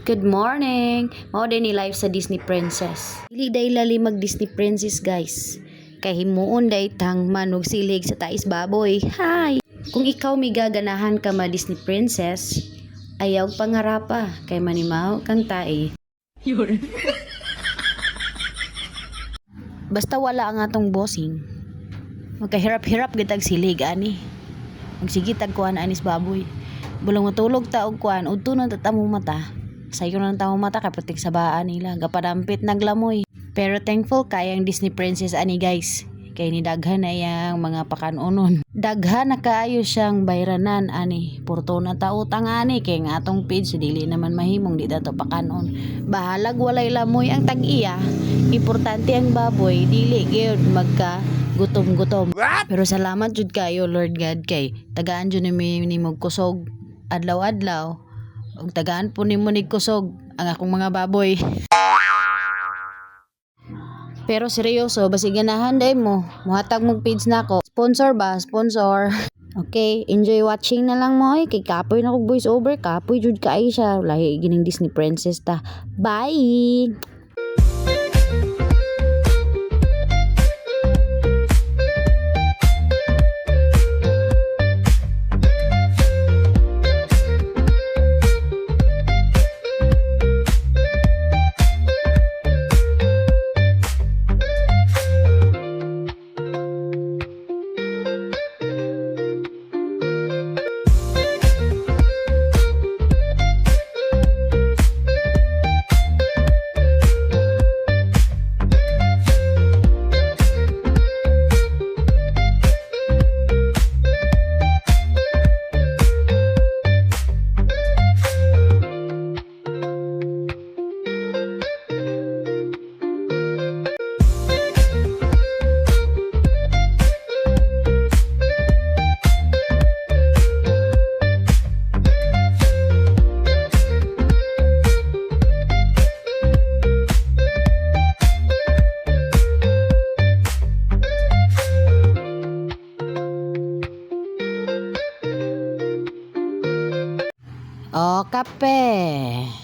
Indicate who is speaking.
Speaker 1: Good morning! Mao din ni live sa Disney Princess. Dili day lali mag Disney Princess guys. Kay himuon day tang manog silig sa tais baboy. Hi! Kung ikaw may gaganahan ka ma Disney Princess, ayaw pangarapa kay manimaw kang tae. Basta wala ang atong bossing. Magkahirap-hirap gitag silig ani. Magsige tag kuan anis baboy. Bulong matulog ta og kuan udto na tatamo mata. Sayo ng tao mata kay putik sa baan nila gapadampit naglamoy. Pero thankful kay ang Disney Princess ani guys. Kay ni daghan na yang mga pakanunon. Daghan na kaayo siyang bayranan ani. Purto na ta utang ani kay nga atong page dili naman mahimong di dato pakanon. Bahalag walay lamoy ang tag-iya. Importante ang baboy dili gyud magka gutom-gutom. Pero salamat jud kayo Lord God kay tagaan jud ni mo kusog adlaw-adlaw ug tagaan po nimo nig kusog ang akong mga baboy. Pero seryoso basig ganahan day mo muhatag mong page nako. Sponsor ba? Sponsor. Okay, enjoy watching na lang mo kay kapoy na kog voice over, kapoy jud kay siya lahi gining Disney Princess ta. Bye. Oh, kape.